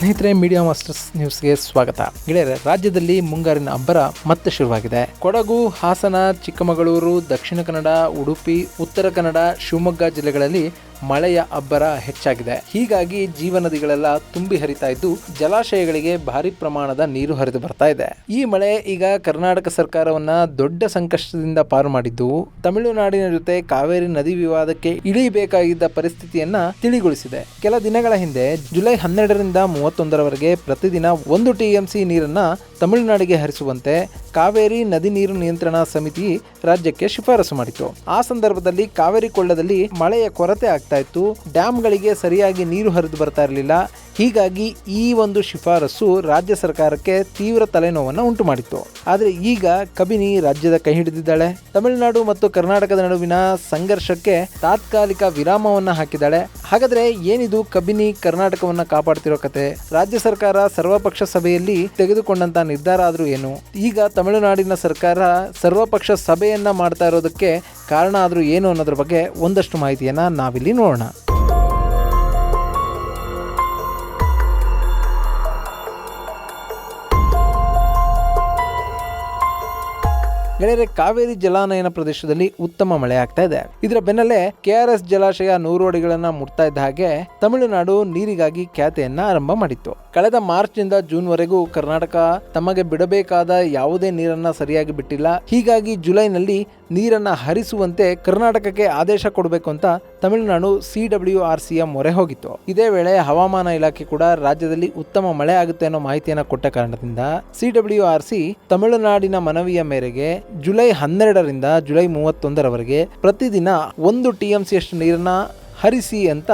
ಸ್ನೇಹಿತರೆ, media masters ನ್ಯೂಸ್ಗೆ ಸ್ವಾಗತ. ಗೆಳೆಯರೆ, ರಾಜ್ಯದಲ್ಲಿ ಮುಂಗಾರಿನ ಅಬ್ಬರ ಮತ್ತೆ ಶುರುವಾಗಿದೆ. ಕೊಡಗು, ಹಾಸನ, ಚಿಕ್ಕಮಗಳೂರು, ದಕ್ಷಿಣ ಕನ್ನಡ, ಉಡುಪಿ, ಉತ್ತರ ಕನ್ನಡ, ಶಿವಮೊಗ್ಗ ಜಿಲ್ಲೆಗಳಲ್ಲಿ ಮಳೆಯ ಅಬ್ಬರ ಹೆಚ್ಚಾಗಿದೆ. ಹೀಗಾಗಿ ಜೀವನದಿಗಳೆಲ್ಲ ತುಂಬಿ ಹರಿತಾ ಇದ್ದು ಜಲಾಶಯಗಳಿಗೆ ಭಾರಿ ಪ್ರಮಾಣದ ನೀರು ಹರಿದು ಬರ್ತಾ ಇದೆ. ಈ ಮಳೆ ಈಗ ಕರ್ನಾಟಕ ಸರ್ಕಾರವನ್ನ ದೊಡ್ಡ ಸಂಕಷ್ಟದಿಂದ ಪಾರು ಮಾಡಿದ್ದು, ತಮಿಳುನಾಡಿನ ಜೊತೆ ಕಾವೇರಿ ನದಿ ವಿವಾದಕ್ಕೆ ಇಳಿಯಬೇಕಾಗಿದ್ದ ಪರಿಸ್ಥಿತಿಯನ್ನ ತಿಳಿಗೊಳಿಸಿದೆ. ಕೆಲ ದಿನಗಳ ಹಿಂದೆ ಜುಲೈ 12ರಿಂದ 31ರವರೆಗೆ ಪ್ರತಿದಿನ 1 TMC ನೀರನ್ನ ತಮಿಳುನಾಡಿಗೆ ಹರಿಸುವಂತೆ ಕಾವೇರಿ ನದಿ ನೀರು ನಿಯಂತ್ರಣ ಸಮಿತಿ ರಾಜ್ಯಕ್ಕೆ ಶಿಫಾರಸು ಮಾಡಿತು. ಆ ಸಂದರ್ಭದಲ್ಲಿ ಕಾವೇರಿ ಕೊಳ್ಳದಲ್ಲಿ ಮಳೆಯ ಕೊರತೆ ಆಗ್ತಾ ಇತ್ತು. ಡ್ಯಾಂಗಳಿಗೆ ಸರಿಯಾಗಿ ನೀರು ಹರಿದು ಬರ್ತಾ ಇರಲಿಲ್ಲ. ಹೀಗಾಗಿ ಈ ಒಂದು ಶಿಫಾರಸು ರಾಜ್ಯ ಸರ್ಕಾರಕ್ಕೆ ತೀವ್ರ ತಲೆನೋವನ್ನು ಉಂಟು ಮಾಡಿತ್ತು. ಆದರೆ ಈಗ ಕಬಿನಿ ರಾಜ್ಯದ ಕೈ ಹಿಡಿದಿದ್ದಾಳೆ. ತಮಿಳುನಾಡು ಮತ್ತು ಕರ್ನಾಟಕದ ನಡುವಿನ ಸಂಘರ್ಷಕ್ಕೆ ತಾತ್ಕಾಲಿಕ ವಿರಾಮವನ್ನ ಹಾಕಿದ್ದಾಳೆ. ಹಾಗಾದ್ರೆ ಏನಿದು ಕಬಿನಿ ಕರ್ನಾಟಕವನ್ನ ಕಾಪಾಡ್ತಿರೋ ಕತೆ? ರಾಜ್ಯ ಸರ್ಕಾರ ಸರ್ವಪಕ್ಷ ಸಭೆಯಲ್ಲಿ ತೆಗೆದುಕೊಂಡಂತ ನಿರ್ಧಾರ ಆದ್ರೂ ಏನು? ಈಗ ತಮಿಳುನಾಡಿನ ಸರ್ಕಾರ ಸರ್ವಪಕ್ಷ ಸಭೆಯನ್ನ ಮಾಡ್ತಾ ಇರೋದಕ್ಕೆ ಕಾರಣ ಆದ್ರೂ ಏನು ಅನ್ನೋದ್ರ ಬಗ್ಗೆ ಒಂದಷ್ಟು ಮಾಹಿತಿಯನ್ನ ನಾವಿಲ್ಲಿ ನೋಡೋಣ. ಗೆಳೆಯರೆ, ಕಾವೇರಿ ಜಲಾನಯನ ಪ್ರದೇಶದಲ್ಲಿ ಉತ್ತಮ ಮಳೆ ಆಗ್ತಾ ಇದೆ. ಇದರ ಬೆನ್ನಲ್ಲೇ KRS ಜಲಾಶಯ 100 ಅಡಿಗಳನ್ನ ಮುಟ್ತಾ ಇದ್ದ ಹಾಗೆ ತಮಿಳುನಾಡು ನೀರಿಗಾಗಿ ಖ್ಯಾತೆಯನ್ನ ಆರಂಭ ಮಾಡಿತ್ತು. ಕಳೆದ ಮಾರ್ಚ್ ನಿಂದ ಜೂನ್ ವರೆಗೂ ಕರ್ನಾಟಕ ತಮಗೆ ಬಿಡಬೇಕಾದ ಯಾವುದೇ ನೀರನ್ನ ಸರಿಯಾಗಿ ಬಿಟ್ಟಿಲ್ಲ. ಹೀಗಾಗಿ ಜುಲೈನಲ್ಲಿ ನೀರನ್ನ ಹರಿಸುವಂತೆ ಕರ್ನಾಟಕಕ್ಕೆ ಆದೇಶ ಕೊಡಬೇಕು ಅಂತ ತಮಿಳುನಾಡು CWRCಯ ಮೊರೆ ಹೋಗಿತ್ತು. ಇದೇ ವೇಳೆ ಹವಾಮಾನ ಇಲಾಖೆ ಕೂಡ ರಾಜ್ಯದಲ್ಲಿ ಉತ್ತಮ ಮಳೆ ಆಗುತ್ತೆ ಅನ್ನೋ ಮಾಹಿತಿಯನ್ನ ಕೊಟ್ಟ ಕಾರಣದಿಂದ CWRC ತಮಿಳುನಾಡಿನ ಮನವಿಯ ಮೇರೆಗೆ ಜುಲೈ 12ರಿಂದ ಜುಲೈ 31ರವರೆಗೆ ಪ್ರತಿದಿನ 1 TMC ಅಷ್ಟು ನೀರನ್ನ ಹರಿಸಿ ಅಂತ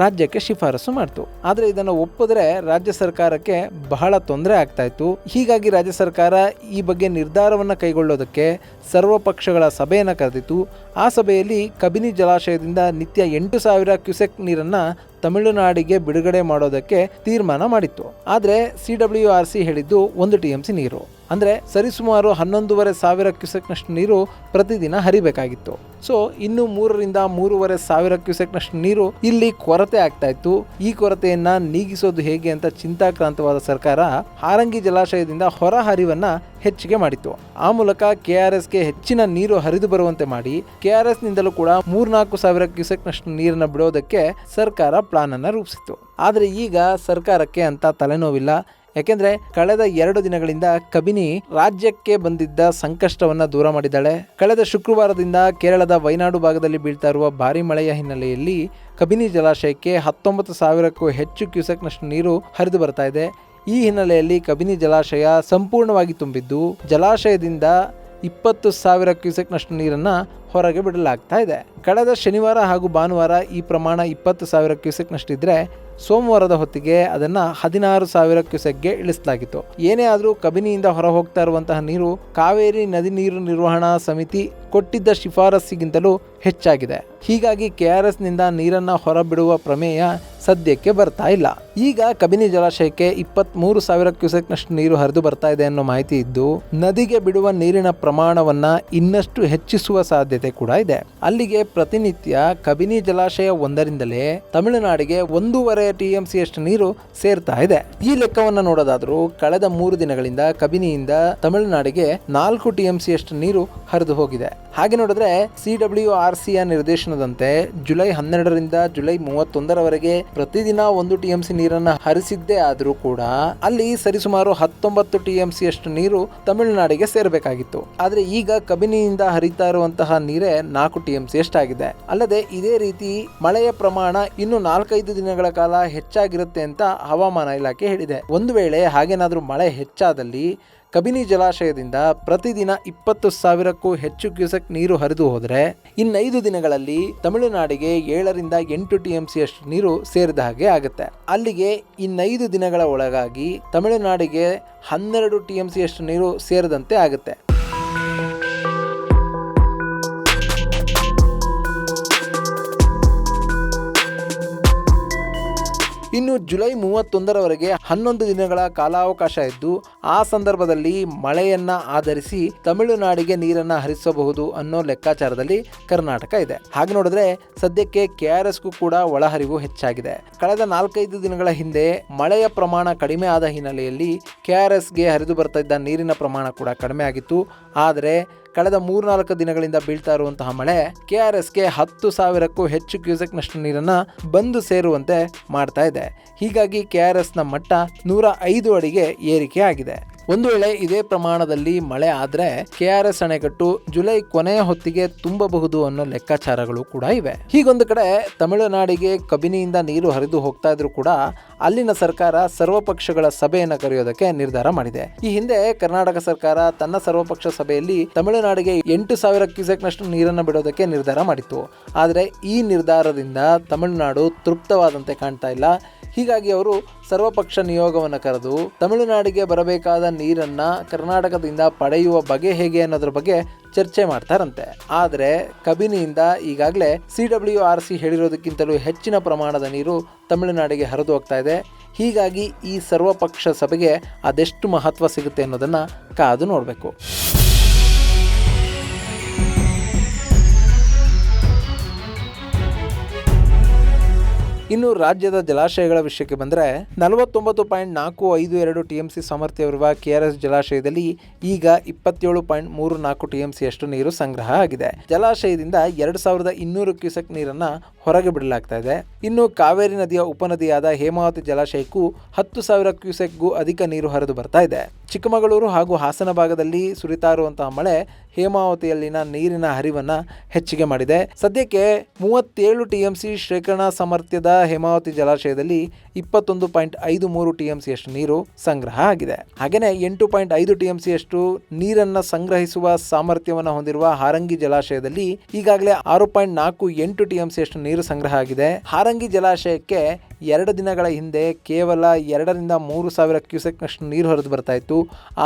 ರಾಜ್ಯಕ್ಕೆ ಶಿಫಾರಸು ಮಾಡ್ತು. ಆದರೆ ಇದನ್ನು ಒಪ್ಪಿದ್ರೆ ರಾಜ್ಯ ಸರ್ಕಾರಕ್ಕೆ ಬಹಳ ತೊಂದರೆ ಆಗ್ತಾ ಇತ್ತು. ಹೀಗಾಗಿ ರಾಜ್ಯ ಸರ್ಕಾರ ಈ ಬಗ್ಗೆ ನಿರ್ಧಾರವನ್ನು ಕೈಗೊಳ್ಳೋದಕ್ಕೆ ಸರ್ವಪಕ್ಷಗಳ ಸಭೆಯನ್ನು ಕರೆದಿತ್ತು. ಆ ಸಭೆಯಲ್ಲಿ ಕಬಿನಿ ಜಲಾಶಯದಿಂದ ನಿತ್ಯ 8,000 ಕ್ಯೂಸೆಕ್ ನೀರನ್ನ ತಮಿಳುನಾಡಿಗೆ ಬಿಡುಗಡೆ ಮಾಡೋದಕ್ಕೆ ತೀರ್ಮಾನ ಮಾಡಿತ್ತು. ಆದರೆ CWRC ಹೇಳಿದ್ದು 1 TMC ನೀರು, ಅಂದ್ರೆ ಸರಿಸುಮಾರು 11,500 ಕ್ಯೂಸೆಕ್ನಷ್ಟು ನೀರು ಪ್ರತಿದಿನ ಹರಿಬೇಕಾಗಿತ್ತು. ಸೊ ಇನ್ನು 3ರಿಂದ 3,500 ಕ್ಯೂಸೆಕ್ನಷ್ಟು ನೀರು ಇಲ್ಲಿ ಕೊರತೆ ಆಗ್ತಾ ಇತ್ತು. ಈ ಕೊರತೆಯನ್ನ ನೀಗಿಸೋದು ಹೇಗೆ ಅಂತ ಚಿಂತಾಕ್ರಾಂತವಾದ ಸರ್ಕಾರ ಹಾರಂಗಿ ಜಲಾಶಯದಿಂದ ಹೊರ ಹರಿವನ್ನ ಹೆಚ್ಚಿಗೆ ಮಾಡಿತ್ತು. ಆ ಮೂಲಕ KRSಗೆ ಹೆಚ್ಚಿನ ನೀರು ಹರಿದು ಬರುವಂತೆ ಮಾಡಿ KRS ನಿಂದಲೂ ಕೂಡ 3,000-4,000 ಕ್ಯೂಸೆಕ್ನಷ್ಟು ನೀರನ್ನ ಬಿಡೋದಕ್ಕೆ ಸರ್ಕಾರ ಪ್ಲಾನ್ ಅನ್ನ ರೂಪಿಸಿತ್ತು. ಆದರೆ ಈಗ ಸರ್ಕಾರಕ್ಕೆ ಅಂತ ತಲೆನೋವಿಲ್ಲ. ಯಾಕೆಂದ್ರೆ ಕಳೆದ 2 ದಿನಗಳಿಂದ ಕಬಿನಿ ರಾಜ್ಯಕ್ಕೆ ಬಂದಿದ್ದ ಸಂಕಷ್ಟವನ್ನ ದೂರ ಮಾಡಿದ್ದಾಳೆ. ಕಳೆದ ಶುಕ್ರವಾರದಿಂದ ಕೇರಳದ ವೈನಾಡು ಭಾಗದಲ್ಲಿ ಬೀಳ್ತಾ ಇರುವ ಭಾರಿ ಮಳೆಯ ಹಿನ್ನೆಲೆಯಲ್ಲಿ ಕಬಿನಿ ಜಲಾಶಯಕ್ಕೆ 19,000ಕ್ಕೂ ಹೆಚ್ಚು ಕ್ಯೂಸೆಕ್ನಷ್ಟು ನೀರು ಹರಿದು ಬರ್ತಾ ಇದೆ. ಈ ಹಿನ್ನೆಲೆಯಲ್ಲಿ ಕಬಿನಿ ಜಲಾಶಯ ಸಂಪೂರ್ಣವಾಗಿ ತುಂಬಿದ್ದು ಜಲಾಶಯದಿಂದ 20,000 ಕ್ಯೂಸೆಕ್ನಷ್ಟು ನೀರನ್ನ ಹೊರಗೆ ಬಿಡಲಾಗ್ತಾ ಇದೆ. ಕಳೆದ ಶನಿವಾರ ಹಾಗೂ ಭಾನುವಾರ ಈ ಪ್ರಮಾಣ 20,000 ಕ್ಯೂಸೆಕ್ನಷ್ಟಿದ್ರೆ ಸೋಮವಾರದ ಹೊತ್ತಿಗೆ ಅದನ್ನ 16,000 ಕ್ಯೂಸೆಕ್ಗೆ ಇಳಿಸಲಾಗಿತ್ತು. ಏನೇ ಆದರೂ ಕಬಿನಿಯಿಂದ ಹೊರ ಹೋಗ್ತಾ ಇರುವಂತಹ ನೀರು ಕಾವೇರಿ ನದಿ ನೀರು ನಿರ್ವಹಣಾ ಸಮಿತಿ ಕೊಟ್ಟಿದ್ದ ಶಿಫಾರಸ್ಸಿಗಿಂತಲೂ ಹೆಚ್ಚಾಗಿದೆ. ಹೀಗಾಗಿ KRS ನಿಂದ ನೀರನ್ನ ಹೊರಬಿಡುವ ಪ್ರಮೇಯ ಸದ್ಯಕ್ಕೆ ಬರ್ತಾ ಇಲ್ಲ. ಈಗ ಕಬಿನಿ ಜಲಾಶಯಕ್ಕೆ 23,000 ಕ್ಯೂಸೆಕ್ನಷ್ಟು ನೀರು ಹರಿದು ಬರ್ತಾ ಇದೆ ಅನ್ನೋ ಮಾಹಿತಿ ಇದ್ದು, ನದಿಗೆ ಬಿಡುವ ನೀರಿನ ಪ್ರಮಾಣವನ್ನ ಇನ್ನಷ್ಟು ಹೆಚ್ಚಿಸುವ ಸಾಧ್ಯತೆ ಕೂಡ ಇದೆ. ಅಲ್ಲಿಗೆ ಪ್ರತಿನಿತ್ಯ ಕಬಿನಿ ಜಲಾಶಯ ಒಂದರಿಂದಲೇ ತಮಿಳುನಾಡಿಗೆ 1.5 TMC ಅಷ್ಟು ನೀರು ಸೇರ್ತಾ ಇದೆ. ಈ ಲೆಕ್ಕವನ್ನ ನೋಡೋದಾದ್ರೂ ಕಳೆದ 3 ದಿನಗಳಿಂದ ಕಬಿನಿಯಿಂದ ತಮಿಳುನಾಡಿಗೆ 4 TMC ಅಷ್ಟು ನೀರು ಹರಿದು ಹೋಗಿದೆ. ಹಾಗೆ ನೋಡಿದ್ರೆ CWRCಯ ನಿರ್ದೇಶನದಂತೆ ಜುಲೈ 12ರಿಂದ ಜುಲೈ 31ರವರೆಗೆ ಪ್ರತಿದಿನ 1 TMC ನೀರನ್ನ ಹರಿಸಿದ್ದೇ ಆದ್ರೂ ಕೂಡ ಅಲ್ಲಿ ಸರಿಸುಮಾರು 19 TMC ಅಷ್ಟು ನೀರು ತಮಿಳುನಾಡಿಗೆ ಸೇರಬೇಕಾಗಿತ್ತು. ಆದ್ರೆ ಈಗ ಕಬಿನಿಯಿಂದ ಹರಿತಾ ಇರುವಂತಹ ನೀರೇ 4 TMC ಅಷ್ಟಾಗಿದೆ. ಅಲ್ಲದೆ ಇದೇ ರೀತಿ ಮಳೆಯ ಪ್ರಮಾಣ ಇನ್ನು 4-5 ದಿನಗಳ ಕಾಲ ಹೆಚ್ಚಾಗಿರುತ್ತೆ ಅಂತ ಹವಾಮಾನ ಇಲಾಖೆ ಹೇಳಿದೆ. ಒಂದು ವೇಳೆ ಹಾಗೇನಾದ್ರೂ ಮಳೆ ಹೆಚ್ಚಾದಲ್ಲಿ ಕಬಿನಿ ಜಲಾಶಯದಿಂದ ಪ್ರತಿದಿನ 20,000ಕ್ಕೂ ಹೆಚ್ಚು ಕ್ಯೂಸೆಕ್ ನೀರು ಹರಿದು ಹೋದರೆ ಇನ್ನು5 ದಿನಗಳಲ್ಲಿ ತಮಿಳುನಾಡಿಗೆ 7ರಿಂದ 8 TMC ಅಷ್ಟು ನೀರು ಸೇರಿದ ಹಾಗೆ ಆಗುತ್ತೆ. ಅಲ್ಲಿಗೆ ಇನ್ನು5 ದಿನಗಳ ಒಳಗಾಗಿ ತಮಿಳುನಾಡಿಗೆ 12 TMC ಅಷ್ಟು ನೀರು ಸೇರಿದಂತೆ ಆಗುತ್ತೆ. ಇನ್ನು ಜುಲೈ 31ರವರೆಗೆ 11 ದಿನಗಳ ಕಾಲಾವಕಾಶ ಇದ್ದು ಆ ಸಂದರ್ಭದಲ್ಲಿ ಮಳೆಯನ್ನ ಆಧರಿಸಿ ತಮಿಳುನಾಡಿಗೆ ನೀರನ್ನ ಹರಿಸಬಹುದು ಅನ್ನೋ ಲೆಕ್ಕಾಚಾರದಲ್ಲಿ ಕರ್ನಾಟಕ ಇದೆ. ಹಾಗೆ ನೋಡಿದ್ರೆ ಸದ್ಯಕ್ಕೆ KRSಗೂ ಕೂಡ ಒಳಹರಿವು ಹೆಚ್ಚಾಗಿದೆ. ಕಳೆದ 4-5 ದಿನಗಳ ಹಿಂದೆ ಮಳೆಯ ಪ್ರಮಾಣ ಕಡಿಮೆ ಆದ ಹಿನ್ನೆಲೆಯಲ್ಲಿ KRSಗೆ ಹರಿದು ಬರ್ತಾ ಇದ್ದ ನೀರಿನ ಪ್ರಮಾಣ ಕೂಡ ಕಡಿಮೆ ಆಗಿತ್ತು. ಆದರೆ ಕಳೆದ 3-4 ದಿನಗಳಿಂದ ಬೀಳ್ತಾ ಇರುವಂತಹ ಮಳೆ KRSಗೆ 10,000ಕ್ಕೂ ಹೆಚ್ಚು ಕ್ಯೂಸೆಕ್ನಷ್ಟು ನೀರನ್ನ ಬಂದು ಸೇರುವಂತೆ ಮಾಡ್ತಾ ಇದೆ. ಹೀಗಾಗಿ KRSನ ಮಟ್ಟ 105 ಅಡಿಗೆ ಏರಿಕೆ ಆಗಿದೆ. ಒಂದು ವೇಳೆ ಇದೇ ಪ್ರಮಾಣದಲ್ಲಿ ಮಳೆ ಆದರೆ KRS ಅಣೆಕಟ್ಟು ಜುಲೈ ಕೊನೆಯ ಹೊತ್ತಿಗೆ ತುಂಬಬಹುದು ಅನ್ನೋ ಲೆಕ್ಕಾಚಾರಗಳು ಕೂಡ ಇವೆ. ಹೀಗೊಂದು ಕಡೆ ತಮಿಳುನಾಡಿಗೆ ಕಬಿನಿಯಿಂದ ನೀರು ಹರಿದು ಹೋಗ್ತಾ ಇದ್ರು ಕೂಡ ಅಲ್ಲಿನ ಸರ್ಕಾರ ಸರ್ವಪಕ್ಷಗಳ ಸಭೆಯನ್ನು ಕರೆಯೋದಕ್ಕೆ ನಿರ್ಧಾರ ಮಾಡಿದೆ. ಈ ಹಿಂದೆ ಕರ್ನಾಟಕ ಸರ್ಕಾರ ತನ್ನ ಸರ್ವಪಕ್ಷ ಸಭೆಯಲ್ಲಿ ತಮಿಳುನಾಡಿಗೆ 8,000 ಕ್ಯೂಸೆಕ್ನಷ್ಟು ನೀರನ್ನು ಬಿಡೋದಕ್ಕೆ ನಿರ್ಧಾರ ಮಾಡಿತ್ತು. ಆದರೆ ಈ ನಿರ್ಧಾರದಿಂದ ತಮಿಳುನಾಡು ತೃಪ್ತವಾದಂತೆ ಕಾಣ್ತಾ ಇಲ್ಲ. ಹೀಗಾಗಿ ಅವರು ಸರ್ವಪಕ್ಷ ನಿಯೋಗವನ್ನು ಕರೆದು ತಮಿಳುನಾಡಿಗೆ ಬರಬೇಕಾದ ನೀರನ್ನ ಕರ್ನಾಟಕದಿಂದ ಪಡೆಯುವ ಬಗೆ ಹೇಗೆ ಅನ್ನೋದ್ರ ಬಗ್ಗೆ ಚರ್ಚೆ ಮಾಡ್ತಾರಂತೆ. ಆದರೆ ಕಬಿನಿಯಿಂದ ಈಗಾಗಲೇ CWRC ಹೇಳಿರೋದಕ್ಕಿಂತಲೂ ಹೆಚ್ಚಿನ ಪ್ರಮಾಣದ ನೀರು ತಮಿಳುನಾಡಿಗೆ ಹರಿದು ಹೋಗ್ತಾ ಇದೆ. ಹೀಗಾಗಿ ಈ ಸರ್ವಪಕ್ಷ ಸಭೆಗೆ ಅದೆಷ್ಟು ಮಹತ್ವ ಸಿಗುತ್ತೆ ಅನ್ನೋದನ್ನ ಕಾದು ನೋಡಬೇಕು. ಇನ್ನು ರಾಜ್ಯದ ಜಲಾಶಯಗಳ ವಿಷಯಕ್ಕೆ ಬಂದರೆ 49.452 TMC ಸಾಮರ್ಥ್ಯವಿರುವ KRS ಜಲಾಶಯದಲ್ಲಿ ಈಗ 27.34 TMC ಅಷ್ಟು ನೀರು ಸಂಗ್ರಹ ಆಗಿದೆ. ಜಲಾಶಯದಿಂದ 2,200 ಕ್ಯೂಸೆಕ್ ನೀರನ್ನ ಹೊರಗೆ ಬಿಡಲಾಗ್ತಾ ಇದೆ. ಇನ್ನು ಕಾವೇರಿ ನದಿಯ ಉಪನದಿಯಾದ ಹೇಮಾವತಿ ಜಲಾಶಯಕ್ಕೂ 10,000 ಕ್ಯೂಸೆಕ್ಗೂ ಅಧಿಕ ನೀರು ಹರಿದು ಬರ್ತಾ ಇದೆ. ಚಿಕ್ಕಮಗಳೂರು ಹಾಗೂ ಹಾಸನ ಭಾಗದಲ್ಲಿ ಸುರಿತಾ ಇರುವಂತಹ ಮಳೆ ಹೇಮಾವತಿಯಲ್ಲಿನ ನೀರಿನ ಹರಿವನ್ನ ಹೆಚ್ಚಿಗೆ ಮಾಡಿದೆ. ಸದ್ಯಕ್ಕೆ 37 TMC ಶೇಖರಣಾ ಸಾಮರ್ಥ್ಯದ ಹೇಮಾವತಿ ಜಲಾಶಯದಲ್ಲಿ 21.53 TMC ಅಷ್ಟು ನೀರು ಸಂಗ್ರಹ ಆಗಿದೆ. ಹಾಗೆಯೇ 8.5 TMC ಅಷ್ಟು ನೀರನ್ನ ಸಂಗ್ರಹಿಸುವ ಸಾಮರ್ಥ್ಯವನ್ನು ಹೊಂದಿರುವ ಹಾರಂಗಿ ಜಲಾಶಯದಲ್ಲಿ ಈಗಾಗಲೇ 6.48 TMC ಅಷ್ಟು ನೀರು ಸಂಗ್ರಹ ಆಗಿದೆ. ಹಾರಂಗಿ ಜಲಾಶಯಕ್ಕೆ 2 ದಿನಗಳ ಹಿಂದೆ ಕೇವಲ 2,000-3,000 ಕ್ಯೂಸೆಕ್ನಷ್ಟು ನೀರು ಹರಿದು ಬರ್ತಾ ಇತ್ತು.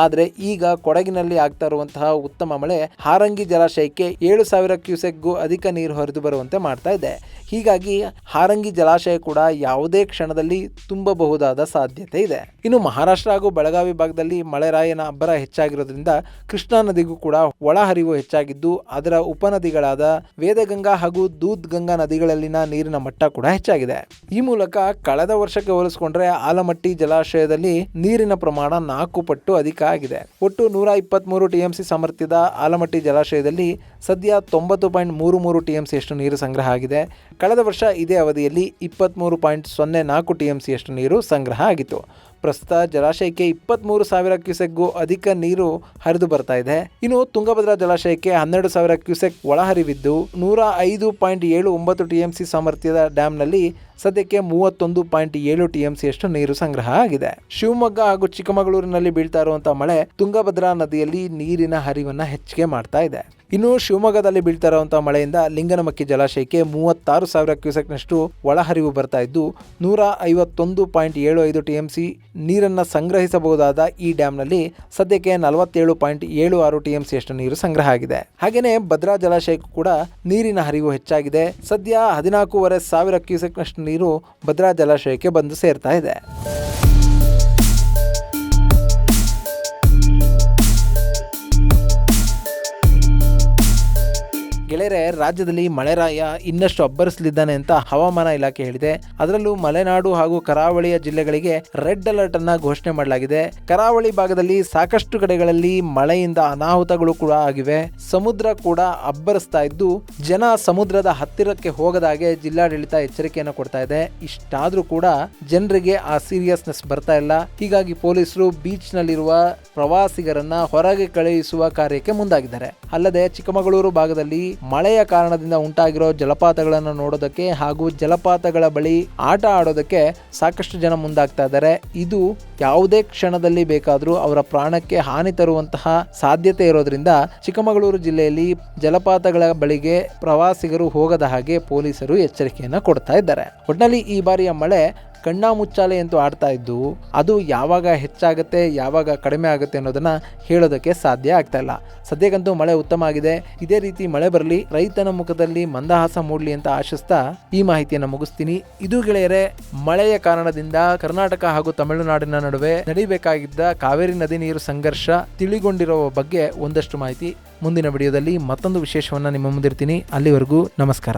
ಆದರೆ ಈಗ ಕೊಡಗಿನಲ್ಲಿ ಆಗ್ತಾ ಇರುವಂತಹ ಉತ್ತಮ ಮಳೆ ಹಾರಂಗಿ ಜಲಾಶಯಕ್ಕೆ 7,000 ಕ್ಯೂಸೆಕ್ಗೂ ಅಧಿಕ ನೀರು ಹರಿದು ಬರುವಂತೆ ಮಾಡ್ತಾ ಇದೆ. ಹೀಗಾಗಿ ಹಾರಂಗಿ ಜಲಾಶಯ ಕೂಡ ಯಾವುದೇ ಕ್ಷಣದಲ್ಲಿ ತುಂಬಬಹುದಾದ ಸಾಧ್ಯತೆ ಇದೆ. ಇನ್ನು ಮಹಾರಾಷ್ಟ್ರ ಹಾಗೂ ಬೆಳಗಾವಿ ಭಾಗದಲ್ಲಿ ಮಳೆರಾಯನ ಅಬ್ಬರ ಹೆಚ್ಚಾಗಿರೋದ್ರಿಂದ ಕೃಷ್ಣಾ ನದಿಗೂ ಕೂಡ ಒಳಹರಿವು ಹೆಚ್ಚಾಗಿದ್ದು ಅದರ ಉಪನದಿಗಳಾದ ವೇದಗಂಗಾ ಹಾಗೂ ದೂದ್ ಗಂಗಾ ನದಿಗಳಲ್ಲಿನ ನೀರಿನ ಮಟ್ಟ ಕೂಡ ಹೆಚ್ಚಾಗಿದೆ. ಈ ಮೂಲಕ ಕಳೆದ ವರ್ಷಕ್ಕೆ ಹೋಲಿಸಿಕೊಂಡ್ರೆ ಆಲಮಟ್ಟಿ ಜಲಾಶಯದಲ್ಲಿ ನೀರಿನ ಪ್ರಮಾಣ 4 ಪಟ್ಟು ಅಧಿಕ ಆಗಿದೆ. ಒಟ್ಟು 123 TMC ಸಾಮರ್ಥ್ಯದ ಆಲಮಟ್ಟಿ ಜಲಾಶಯದಲ್ಲಿ ಸದ್ಯ 90.33 TMC ಅಷ್ಟು ನೀರು ಸಂಗ್ರಹ ಆಗಿದೆ. ಕಳೆದ ವರ್ಷ ಇದೇ ಅವಧಿಯಲ್ಲಿ 23.04 TMC ಅಷ್ಟು ನೀರು ಸಂಗ್ರಹ ಆಗಿತ್ತು. ಪ್ರಸ್ತುತ ಜಲಾಶಯಕ್ಕೆ 23,000 ಕ್ಯೂಸೆಕ್ಗೂ ಅಧಿಕ ನೀರು ಹರಿದು ಬರ್ತಾ ಇದೆ. ಇನ್ನು ತುಂಗಭದ್ರಾ ಜಲಾಶಯಕ್ಕೆ 12,000 ಕ್ಯೂಸೆಕ್ ಒಳಹರಿವಿದ್ದು 105.79 TMC ಸಾಮರ್ಥ್ಯದ ಡ್ಯಾಂನಲ್ಲಿ ಸದ್ಯಕ್ಕೆ 31.7 TMC ಅಷ್ಟು ನೀರು ಸಂಗ್ರಹ ಆಗಿದೆ. ಶಿವಮೊಗ್ಗ ಹಾಗೂ ಚಿಕ್ಕಮಗಳೂರಿನಲ್ಲಿ ಬೀಳ್ತಾ ಇರುವಂತಹ ಮಳೆ ತುಂಗಭದ್ರಾ ನದಿಯಲ್ಲಿ ನೀರಿನ ಹರಿವನ್ನ ಹೆಚ್ಚಿಗೆ ಮಾಡ್ತಾ ಇದೆ. ಇನ್ನು ಶಿವಮೊಗ್ಗದಲ್ಲಿ ಬೀಳ್ತಾ ಇರುವಂತಹ ಮಳೆಯಿಂದ ಲಿಂಗನಮಕ್ಕಿ ಜಲಾಶಯಕ್ಕೆ 36,000 ಕ್ಯೂಸೆಕ್ನಷ್ಟು ಒಳಹರಿವು ಬರ್ತಾ ಇದ್ದು 151.75 TMC ನೀರನ್ನು ಸಂಗ್ರಹಿಸಬಹುದಾದ ಈ ಡ್ಯಾಂನಲ್ಲಿ ಸದ್ಯಕ್ಕೆ 47.76 TMC ಅಷ್ಟು ನೀರು ಸಂಗ್ರಹ ಆಗಿದೆ. ಹಾಗೆಯೇ ಭದ್ರಾ ಜಲಾಶಯಕ್ಕೂ ಕೂಡ ನೀರಿನ ಹರಿವು ಹೆಚ್ಚಾಗಿದೆ. ಸದ್ಯ 14,500 ಕ್ಯೂಸೆಕ್ನಷ್ಟು ನೀರು ಭದ್ರಾ ಜಲಾಶಯಕ್ಕೆ ಬಂದು ಸೇರ್ತಾ ಇದೆ. ಗೆಳೆಯರೆ, ರಾಜ್ಯದಲ್ಲಿ ಮಳೆರಾಯ ಇನ್ನಷ್ಟು ಅಬ್ಬರಿಸಲಿದ್ದಾನೆ ಅಂತ ಹವಾಮಾನ ಇಲಾಖೆ ಹೇಳಿದೆ. ಅದರಲ್ಲೂ ಮಲೆನಾಡು ಹಾಗೂ ಕರಾವಳಿಯ ಜಿಲ್ಲೆಗಳಿಗೆ ರೆಡ್ ಅಲರ್ಟ್ ಅನ್ನ ಘೋಷಣೆ ಮಾಡಲಾಗಿದೆ. ಕರಾವಳಿ ಭಾಗದಲ್ಲಿ ಸಾಕಷ್ಟು ಕಡೆಗಳಲ್ಲಿ ಮಳೆಯಿಂದ ಅನಾಹುತಗಳು ಕೂಡ ಆಗಿವೆ. ಸಮುದ್ರ ಕೂಡ ಅಬ್ಬರಿಸ್ತಾ ಇದ್ದು ಜನ ಸಮುದ್ರದ ಹತ್ತಿರಕ್ಕೆ ಹೋಗದಾಗೆ ಜಿಲ್ಲಾಡಳಿತ ಎಚ್ಚರಿಕೆಯನ್ನು ಕೊಡ್ತಾ ಇದೆ. ಇಷ್ಟಾದ್ರೂ ಕೂಡ ಜನರಿಗೆ ಆ ಸೀರಿಯಸ್ನೆಸ್ ಬರ್ತಾ ಇಲ್ಲ. ಹೀಗಾಗಿ ಪೊಲೀಸರು ಬೀಚ್ ನಲ್ಲಿರುವ ಪ್ರವಾಸಿಗರನ್ನ ಹೊರಗೆ ಕಳುಹಿಸುವ ಕಾರ್ಯಕ್ಕೆ ಮುಂದಾಗಿದ್ದಾರೆ. ಅಲ್ಲದೆ ಚಿಕ್ಕಮಗಳೂರು ಭಾಗದಲ್ಲಿ ಮಳೆಯ ಕಾರಣದಿಂದ ಉಂಟಾಗಿರೋ ಜಲಪಾತಗಳನ್ನು ನೋಡೋದಕ್ಕೆ ಹಾಗೂ ಜಲಪಾತಗಳ ಬಳಿ ಆಟ ಆಡೋದಕ್ಕೆ ಸಾಕಷ್ಟು ಜನ ಮುಂದಾಗ್ತಾ ಇದ್ದಾರೆ. ಇದು ಯಾವುದೇ ಕ್ಷಣದಲ್ಲಿ ಬೇಕಾದರೂ ಅವರ ಪ್ರಾಣಕ್ಕೆ ಹಾನಿ ತರುವಂತಹ ಸಾಧ್ಯತೆ ಇರೋದ್ರಿಂದ ಚಿಕ್ಕಮಗಳೂರು ಜಿಲ್ಲೆಯಲ್ಲಿ ಜಲಪಾತಗಳ ಬಳಿಗೆ ಪ್ರವಾಸಿಗರು ಹೋಗದ ಹಾಗೆ ಪೊಲೀಸರು ಎಚ್ಚರಿಕೆಯನ್ನು ಕೊಡ್ತಾ ಇದ್ದಾರೆ. ಒಟ್ಟಿನಲ್ಲಿ ಈ ಬಾರಿಯ ಮಳೆ ಕಣ್ಣಾ ಮುಚ್ಚಾಲೆ ಅಂತೂ ಆಡ್ತಾ ಇದ್ದು ಅದು ಯಾವಾಗ ಹೆಚ್ಚಾಗುತ್ತೆ ಯಾವಾಗ ಕಡಿಮೆ ಆಗುತ್ತೆ ಅನ್ನೋದನ್ನ ಹೇಳೋದಕ್ಕೆ ಸಾಧ್ಯ ಆಗ್ತಾ ಇಲ್ಲ. ಸದ್ಯಕ್ಕಂತೂ ಮಳೆ ಉತ್ತಮ ಆಗಿದೆ. ಇದೇ ರೀತಿ ಮಳೆ ಬರಲಿ, ರೈತನ ಮುಖದಲ್ಲಿ ಮಂದಹಾಸ ಮೂಡಲಿ ಅಂತ ಆಶಿಸ್ತಾ ಈ ಮಾಹಿತಿಯನ್ನು ಮುಗಿಸ್ತೀನಿ. ಇದು ಗೆಳೆಯರೆ, ಮಳೆಯ ಕಾರಣದಿಂದ ಕರ್ನಾಟಕ ಹಾಗೂ ತಮಿಳುನಾಡಿನ ನಡುವೆ ನಡೀಬೇಕಾಗಿದ್ದ ಕಾವೇರಿ ನದಿ ನೀರು ಸಂಘರ್ಷ ತಿಳಿಗೊಂಡಿರುವ ಬಗ್ಗೆ ಒಂದಷ್ಟು ಮಾಹಿತಿ. ಮುಂದಿನ ವಿಡಿಯೋದಲ್ಲಿ ಮತ್ತೊಂದು ವಿಶೇಷವನ್ನ ನಿಮ್ಮ ಮುಂದಿರ್ತೀನಿ. ಅಲ್ಲಿವರೆಗೂ ನಮಸ್ಕಾರ.